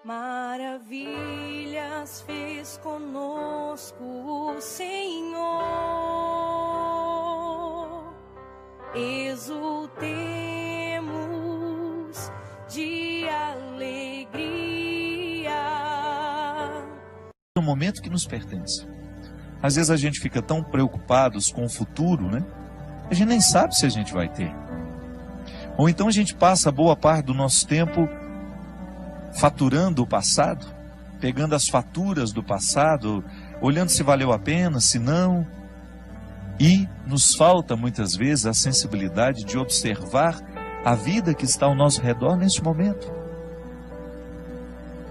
Maravilhas fez conosco o Senhor, exultemos de alegria. É um momento que nos pertence. Às vezes a gente fica tão preocupados com o futuro, né? A gente nem sabe se a gente vai ter. Ou então a gente passa boa parte do nosso tempo faturando o passado, pegando as faturas do passado, olhando se valeu a pena, se não. E nos falta muitas vezes a sensibilidade de observar a vida que está ao nosso redor neste momento.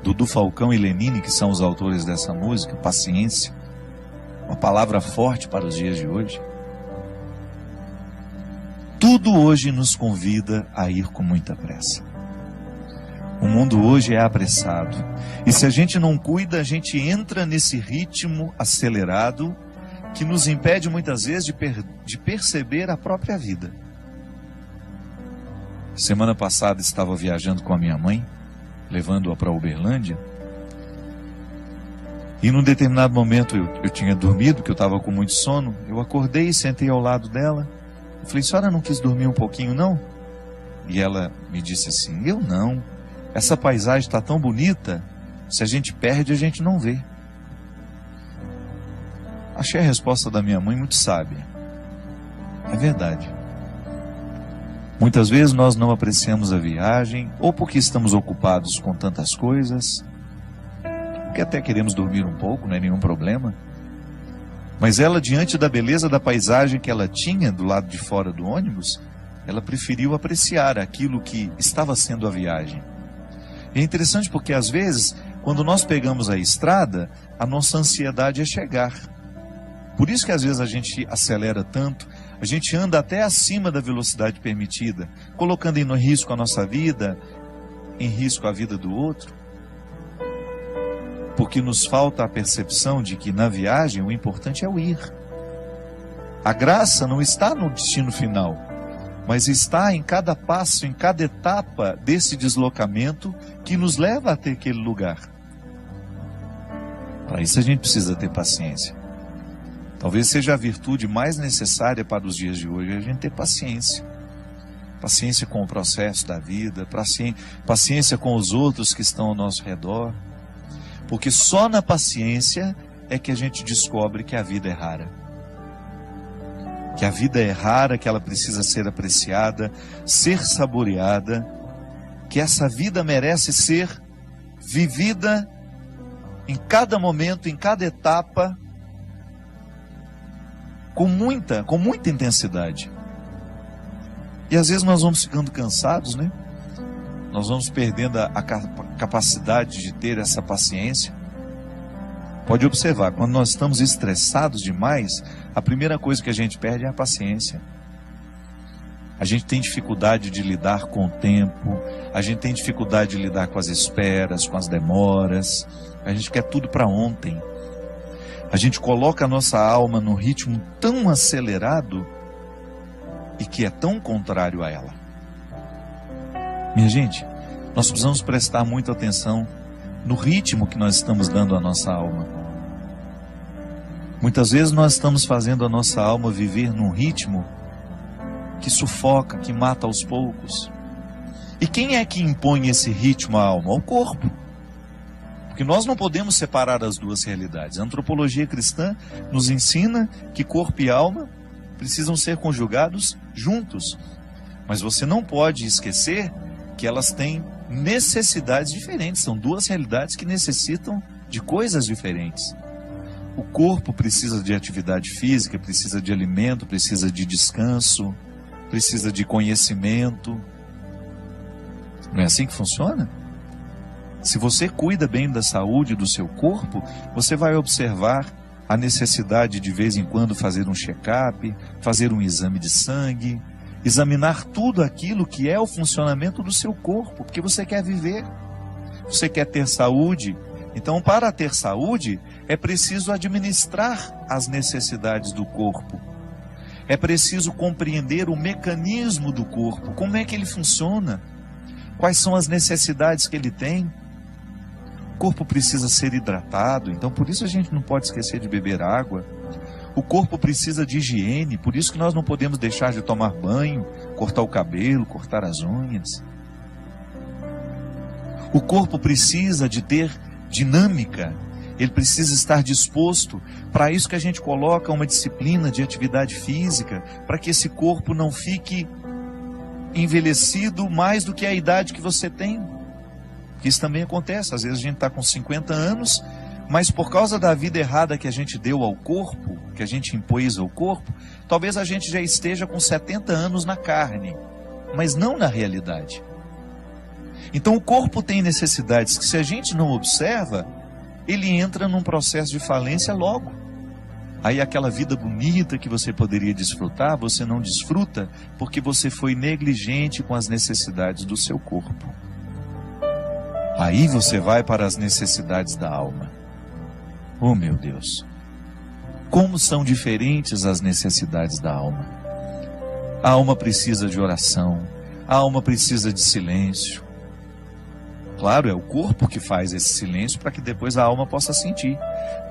Dudu Falcão e Lenine, que são os autores dessa música, paciência, uma palavra forte para os dias de hoje. Tudo hoje nos convida a ir com muita pressa. O mundo hoje é apressado. E se a gente não cuida, a gente entra nesse ritmo acelerado que nos impede muitas vezes de perceber a própria vida. Semana passada estava viajando com a minha mãe, levando-a para Uberlândia. E num determinado momento eu tinha dormido, que eu estava com muito sono. Eu acordei e sentei ao lado dela. Eu falei: senhora não quis dormir um pouquinho não? E ela me disse assim: eu não. Essa paisagem está tão bonita, se a gente perde, a gente não vê. Achei a resposta da minha mãe muito sábia. É verdade. Muitas vezes nós não apreciamos a viagem, ou porque estamos ocupados com tantas coisas, porque até queremos dormir um pouco, não é nenhum problema. Mas ela, diante da beleza da paisagem que ela tinha do lado de fora do ônibus, ela preferiu apreciar aquilo que estava sendo a viagem. É interessante porque às vezes, quando nós pegamos a estrada, a nossa ansiedade é chegar. Por isso que às vezes a gente acelera tanto, a gente anda até acima da velocidade permitida, colocando em risco a nossa vida, em risco a vida do outro. Porque nos falta a percepção de que na viagem o importante é o ir. A graça não está no destino final, mas está em cada passo, em cada etapa desse deslocamento que nos leva até aquele lugar. Para isso a gente precisa ter paciência. Talvez seja a virtude mais necessária para os dias de hoje, a gente ter paciência. Paciência com o processo da vida, paciência com os outros que estão ao nosso redor. Porque só na paciência é que a gente descobre que a vida é rara. Que a vida é rara, que ela precisa ser apreciada, ser saboreada, que essa vida merece ser vivida em cada momento, em cada etapa, com muita intensidade. E às vezes nós vamos ficando cansados, né? Nós vamos perdendo a capacidade de ter essa paciência. Pode observar, quando nós estamos estressados demais, a primeira coisa que a gente perde é a paciência. A gente tem dificuldade de lidar com o tempo, a gente tem dificuldade de lidar com as esperas, com as demoras, a gente quer tudo para ontem. A gente coloca a nossa alma num ritmo tão acelerado e que é tão contrário a ela. Minha gente, nós precisamos prestar muita atenção no ritmo que nós estamos dando à nossa alma. Muitas vezes nós estamos fazendo a nossa alma viver num ritmo que sufoca, que mata aos poucos. E quem é que impõe esse ritmo à alma? O corpo. Porque nós não podemos separar as duas realidades. A antropologia cristã nos ensina que corpo e alma precisam ser conjugados juntos. Mas você não pode esquecer que elas têm necessidades diferentes. São duas realidades que necessitam de coisas diferentes. O corpo precisa de atividade física, precisa de alimento, precisa de descanso, precisa de conhecimento. Não é assim que funciona? Se você cuida bem da saúde do seu corpo, você vai observar a necessidade de vez em quando fazer um check-up, fazer um exame de sangue, examinar tudo aquilo que é o funcionamento do seu corpo, porque você quer viver, você quer ter saúde. Então, para ter saúde, é preciso administrar as necessidades do corpo. É preciso compreender o mecanismo do corpo, como é que ele funciona, quais são as necessidades que ele tem. corpo precisa ser hidratado, então por isso a gente não pode esquecer de beber água. O corpo precisa de higiene, por isso que nós não podemos deixar de tomar banho, cortar o cabelo, cortar as unhas. O corpo precisa de ter dinâmica, ele precisa estar disposto. Para isso que a gente coloca uma disciplina de atividade física, para que esse corpo não fique envelhecido mais do que a idade que você tem. Isso também acontece, às vezes a gente está com 50 anos, mas por causa da vida errada que a gente deu ao corpo, que a gente impôs ao corpo, talvez a gente já esteja com 70 anos na carne, mas não na realidade. Então o corpo tem necessidades que, se a gente não observa, ele entra num processo de falência logo. Aí aquela vida bonita que você poderia desfrutar, você não desfruta porque você foi negligente com as necessidades do seu corpo. Aí você vai para as necessidades da alma. Oh meu Deus, como são diferentes as necessidades da alma. A alma precisa de oração, a alma precisa de silêncio. Claro, é o corpo que faz esse silêncio para que depois a alma possa sentir.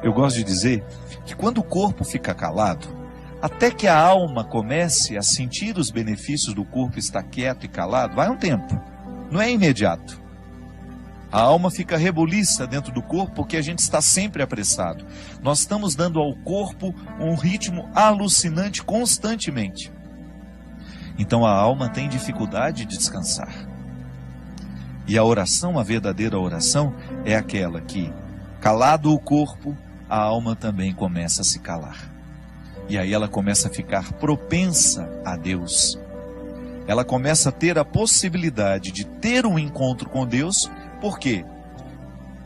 Eu gosto de dizer que quando o corpo fica calado, até que a alma comece a sentir os benefícios do corpo estar quieto e calado, vai um tempo, não é imediato. A alma fica rebuliça dentro do corpo porque a gente está sempre apressado. Nós estamos dando ao corpo um ritmo alucinante constantemente. Então a alma tem dificuldade de descansar. E a oração, a verdadeira oração, é aquela que, calado o corpo, a alma também começa a se calar. E aí ela começa a ficar propensa a Deus. Ela começa a ter a possibilidade de ter um encontro com Deus. Por quê?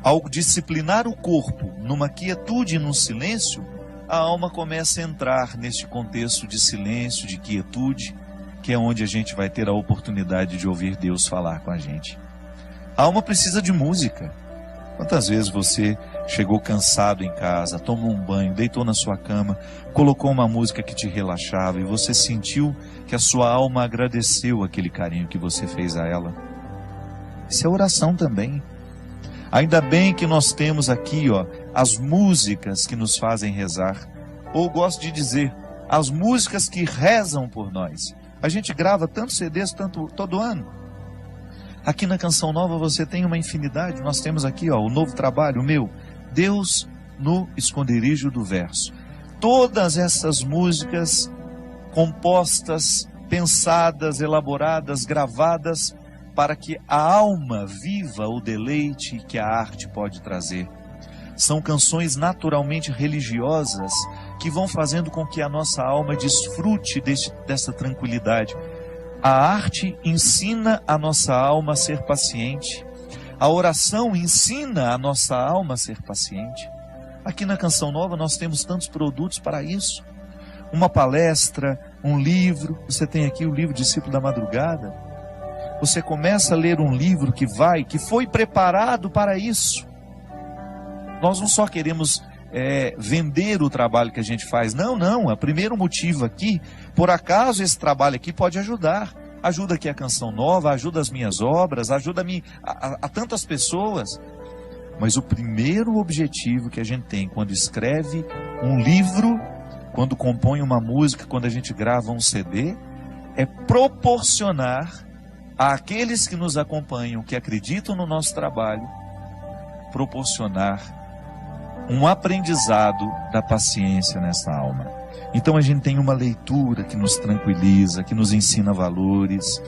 Ao disciplinar o corpo numa quietude e num silêncio, a alma começa a entrar neste contexto de silêncio, de quietude, que é onde a gente vai ter a oportunidade de ouvir Deus falar com a gente. A alma precisa de música. Quantas vezes você chegou cansado em casa, tomou um banho, deitou na sua cama, colocou uma música que te relaxava e você sentiu que a sua alma agradeceu aquele carinho que você fez a ela? Isso é oração também. Ainda bem que nós temos aqui, as músicas que nos fazem rezar. Ou gosto de dizer, as músicas que rezam por nós. A gente grava tantos CDs todo ano. Aqui na Canção Nova você tem uma infinidade. Nós temos aqui o novo trabalho, o meu, Deus no Esconderijo do Verso. Todas essas músicas compostas, pensadas, elaboradas, gravadas, para que a alma viva o deleite que a arte pode trazer. São canções naturalmente religiosas que vão fazendo com que a nossa alma desfrute dessa tranquilidade. A arte ensina a nossa alma a ser paciente. A oração ensina a nossa alma a ser paciente. Aqui na Canção Nova nós temos tantos produtos para isso. Uma palestra, um livro. Você tem aqui o livro Discípulo da Madrugada. Você começa a ler um livro que foi preparado para isso. Nós não só queremos vender o trabalho que a gente faz. Não. O primeiro motivo aqui, por acaso esse trabalho aqui pode ajudar. Ajuda aqui a Canção Nova, ajuda as minhas obras, ajuda a tantas pessoas. Mas o primeiro objetivo que a gente tem quando escreve um livro, quando compõe uma música, quando a gente grava um CD, é proporcionar àqueles que nos acompanham, que acreditam no nosso trabalho, proporcionar um aprendizado da paciência nessa alma. Então a gente tem uma leitura que nos tranquiliza, que nos ensina valores,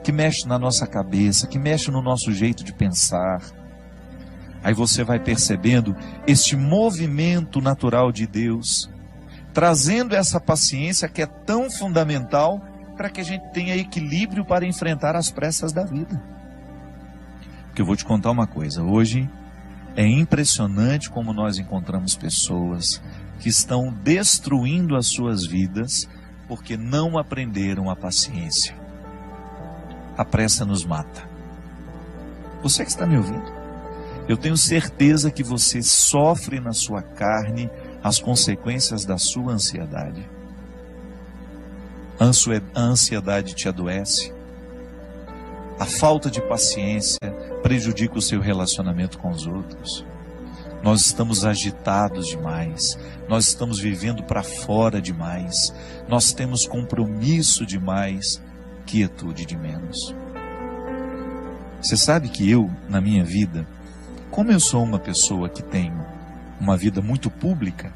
que mexe na nossa cabeça, que mexe no nosso jeito de pensar. Aí você vai percebendo este movimento natural de Deus, trazendo essa paciência que é tão fundamental para que a gente tenha equilíbrio para enfrentar as pressas da vida. Porque eu vou te contar uma coisa, hoje é impressionante como nós encontramos pessoas que estão destruindo as suas vidas porque não aprenderam a paciência. A pressa nos mata. Você que está me ouvindo, eu tenho certeza que você sofre na sua carne as consequências da sua ansiedade. A ansiedade te adoece. A falta de paciência prejudica o seu relacionamento com os outros. Nós estamos agitados demais, nós estamos vivendo para fora demais, nós temos compromisso demais, quietude de menos. Você sabe que eu, na minha vida, como eu sou uma pessoa que tenho uma vida muito pública,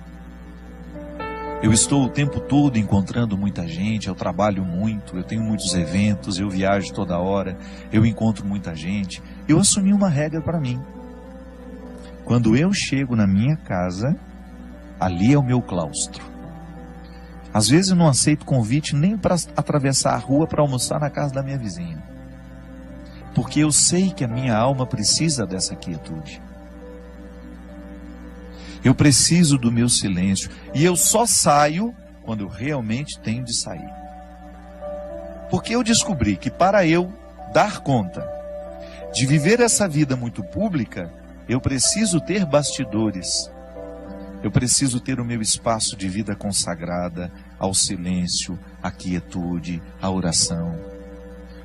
eu estou o tempo todo encontrando muita gente, eu trabalho muito, eu tenho muitos eventos, eu viajo toda hora, eu encontro muita gente. Eu assumi uma regra para mim. Quando eu chego na minha casa, ali é o meu claustro. Às vezes eu não aceito convite nem para atravessar a rua para almoçar na casa da minha vizinha. Porque eu sei que a minha alma precisa dessa quietude. Eu preciso do meu silêncio. E eu só saio quando eu realmente tenho de sair. Porque eu descobri que para eu dar conta de viver essa vida muito pública, eu preciso ter bastidores. Eu preciso ter o meu espaço de vida consagrada ao silêncio, à quietude, à oração.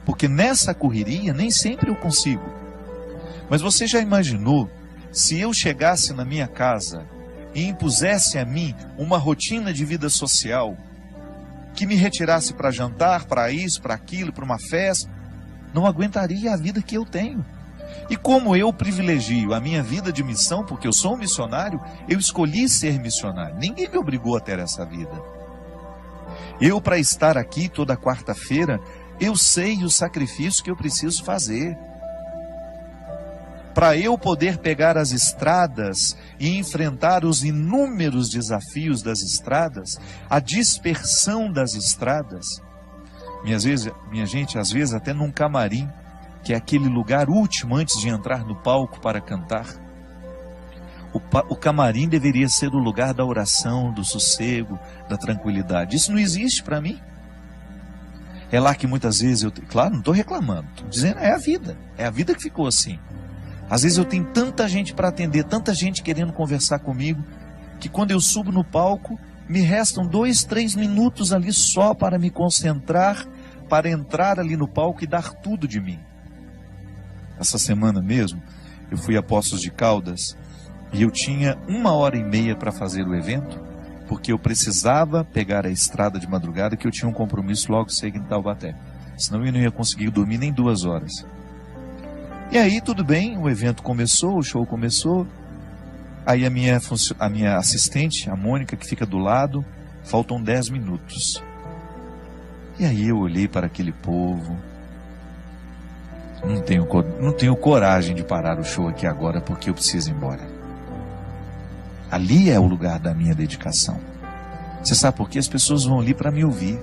Porque nessa correria nem sempre eu consigo. Mas você já imaginou se eu chegasse na minha casa e impusesse a mim uma rotina de vida social que me retirasse para jantar, para isso, para aquilo, para uma festa? Não aguentaria a vida que eu tenho. E como eu privilegio a minha vida de missão, porque eu sou um missionário, eu escolhi ser missionário. Ninguém me obrigou a ter essa vida. Eu, para estar aqui toda quarta-feira, eu sei o sacrifício que eu preciso fazer. Para eu poder pegar as estradas e enfrentar os inúmeros desafios das estradas, a dispersão das estradas. Minha gente, às vezes até num camarim, que é aquele lugar último antes de entrar no palco para cantar. O camarim deveria ser o lugar da oração, do sossego, da tranquilidade. Isso não existe para mim. É lá que muitas vezes claro, não estou reclamando, estou dizendo, é a vida que ficou assim. Às vezes eu tenho tanta gente para atender, tanta gente querendo conversar comigo, que quando eu subo no palco, me restam 2, 3 minutos ali só para me concentrar, para entrar ali no palco e dar tudo de mim. Essa semana mesmo, eu fui a Poços de Caldas e eu tinha 1h30 para fazer o evento, porque eu precisava pegar a estrada de madrugada, que eu tinha um compromisso logo cedo em Taubaté. Senão eu não ia conseguir dormir nem 2 horas. E aí tudo bem, o evento começou, o show começou. Aí a minha assistente, a Mônica, que fica do lado, faltam 10 minutos. E aí eu olhei para aquele povo. Não tenho coragem de parar o show aqui agora, porque eu preciso ir embora. Ali é o lugar da minha dedicação. Você sabe por quê? As pessoas vão ali para me ouvir.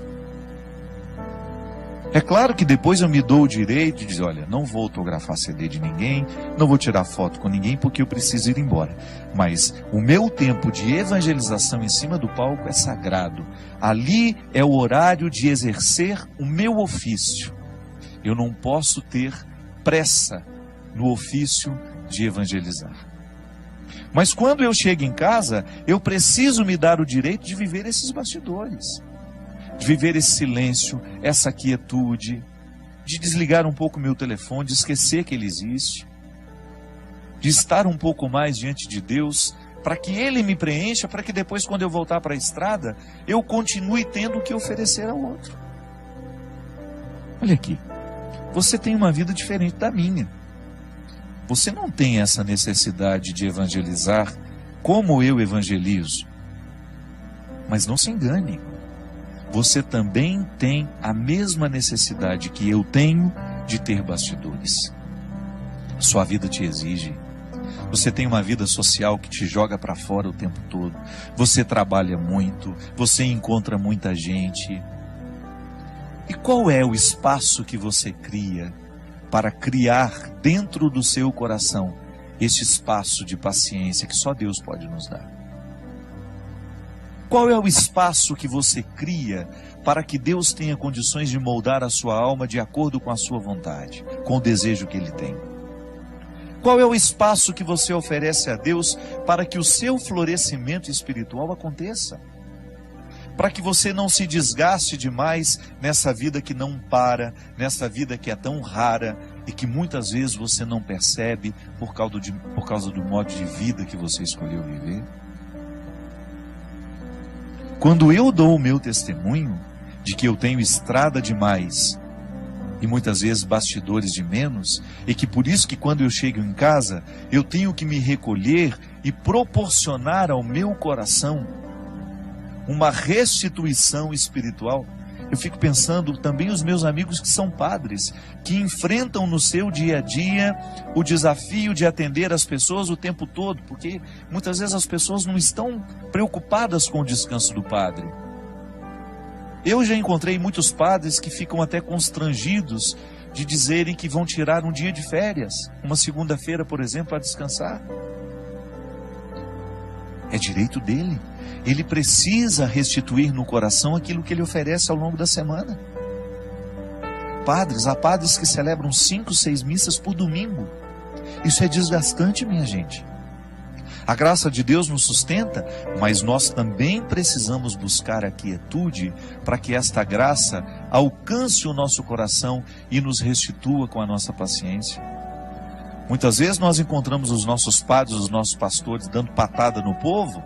É claro que depois eu me dou o direito de dizer, olha, não vou autografar CD de ninguém, não vou tirar foto com ninguém, porque eu preciso ir embora. Mas o meu tempo de evangelização em cima do palco é sagrado. Ali é o horário de exercer o meu ofício. Eu não posso ter pressa no ofício de evangelizar. Mas quando eu chego em casa, eu preciso me dar o direito de viver esses bastidores. De viver esse silêncio, essa quietude, de desligar um pouco o meu telefone, de esquecer que ele existe, de estar um pouco mais diante de Deus, para que Ele me preencha, para que depois, quando eu voltar para a estrada, eu continue tendo o que oferecer ao outro. Olha aqui, você tem uma vida diferente da minha. Você não tem essa necessidade de evangelizar como eu evangelizo. Mas não se engane. Você também tem a mesma necessidade que eu tenho de ter bastidores. Sua vida te exige. Você tem uma vida social que te joga para fora o tempo todo. Você trabalha muito, você encontra muita gente. E qual é o espaço que você cria para criar dentro do seu coração este espaço de paciência que só Deus pode nos dar? Qual é o espaço que você cria para que Deus tenha condições de moldar a sua alma de acordo com a sua vontade, com o desejo que Ele tem? Qual é o espaço que você oferece a Deus para que o seu florescimento espiritual aconteça? Para que você não se desgaste demais nessa vida que não para, nessa vida que é tão rara, e que muitas vezes você não percebe por causa do modo de vida que você escolheu viver? Quando eu dou o meu testemunho de que eu tenho estrada demais e muitas vezes bastidores de menos, e que por isso que quando eu chego em casa eu tenho que me recolher e proporcionar ao meu coração uma restituição espiritual, eu fico pensando também os meus amigos que são padres, que enfrentam no seu dia a dia o desafio de atender as pessoas o tempo todo, porque muitas vezes as pessoas não estão preocupadas com o descanso do padre. Eu já encontrei muitos padres que ficam até constrangidos de dizerem que vão tirar um dia de férias, uma segunda-feira, por exemplo, para descansar. É direito dele. Ele precisa restituir no coração aquilo que ele oferece ao longo da semana. Há padres que celebram 5, 6 missas por domingo. Isso é desgastante, minha gente. A graça de Deus nos sustenta, mas nós também precisamos buscar a quietude para que esta graça alcance o nosso coração e nos restitua com a nossa paciência. Muitas vezes nós encontramos os nossos padres, os nossos pastores dando patada no povo.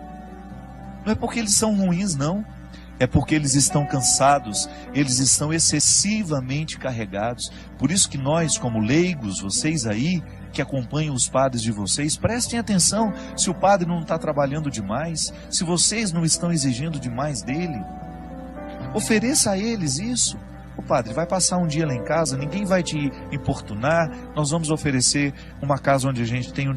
Não é porque eles são ruins, não. É porque eles estão cansados, eles estão excessivamente carregados. Por isso que nós, como leigos, vocês aí, que acompanham os padres de vocês, prestem atenção se o padre não está trabalhando demais, se vocês não estão exigindo demais dele. Ofereça a eles isso. O padre vai passar um dia lá em casa, ninguém vai te importunar, nós vamos oferecer uma casa onde o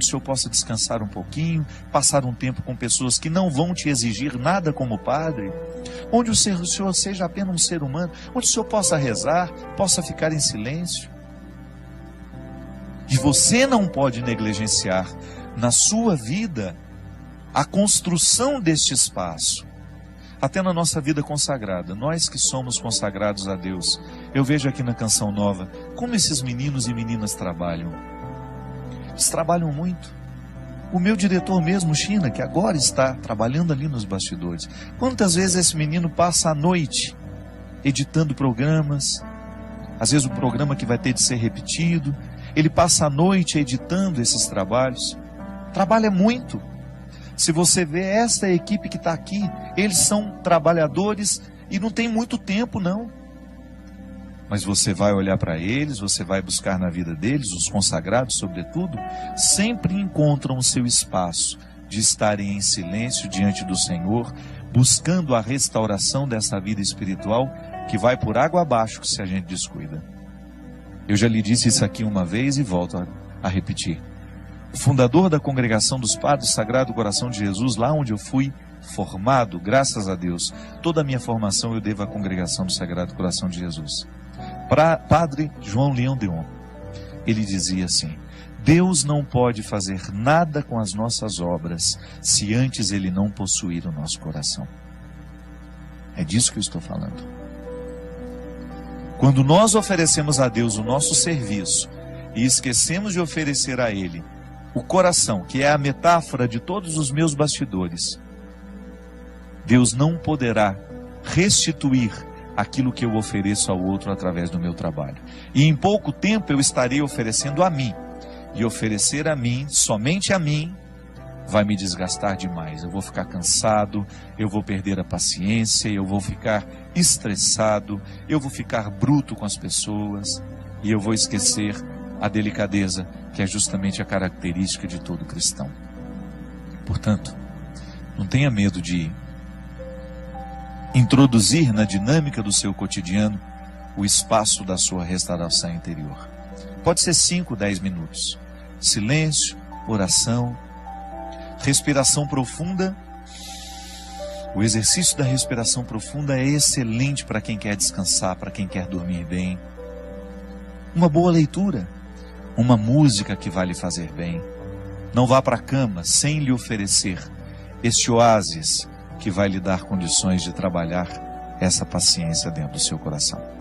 senhor possa descansar um pouquinho, passar um tempo com pessoas que não vão te exigir nada como padre, onde o senhor seja apenas um ser humano, onde o senhor possa rezar, possa ficar em silêncio. E você não pode negligenciar na sua vida a construção deste espaço. Até na nossa vida consagrada, nós que somos consagrados a Deus, eu vejo aqui na Canção Nova, como esses meninos e meninas trabalham. Eles trabalham muito. O meu diretor mesmo, China, que agora está trabalhando ali nos bastidores. Quantas vezes esse menino passa a noite editando programas, às vezes o programa que vai ter de ser repetido, ele passa a noite editando esses trabalhos. Trabalha muito. Se você vê essa equipe que está aqui, eles são trabalhadores e não tem muito tempo não. Mas você vai olhar para eles, você vai buscar na vida deles, os consagrados sobretudo, sempre encontram o seu espaço de estarem em silêncio diante do Senhor, buscando a restauração dessa vida espiritual que vai por água abaixo se a gente descuida. Eu já lhe disse isso aqui uma vez e volto a repetir. O fundador da Congregação dos Padres Sagrado Coração de Jesus, lá onde eu fui formado, graças a Deus, toda a minha formação eu devo à Congregação do Sagrado Coração de Jesus. Padre João Leão Deon, ele dizia assim: Deus não pode fazer nada com as nossas obras se antes Ele não possuir o nosso coração. É disso que eu estou falando. Quando nós oferecemos a Deus o nosso serviço e esquecemos de oferecer a Ele o coração, que é a metáfora de todos os meus bastidores, Deus não poderá restituir aquilo que eu ofereço ao outro através do meu trabalho. E em pouco tempo eu estarei oferecendo a mim. E oferecer a mim, somente a mim, vai me desgastar demais. Eu vou ficar cansado, eu vou perder a paciência, eu vou ficar estressado, eu vou ficar bruto com as pessoas e eu vou esquecer a delicadeza, que é justamente a característica de todo cristão. Portanto, não tenha medo de introduzir na dinâmica do seu cotidiano o espaço da sua restauração interior. Pode ser 5, 10 minutos. Silêncio, oração, respiração profunda. O exercício da respiração profunda é excelente para quem quer descansar, para quem quer dormir bem. Uma boa leitura, uma música que vai lhe fazer bem. Não vá para a cama sem lhe oferecer este oásis que vai lhe dar condições de trabalhar essa paciência dentro do seu coração.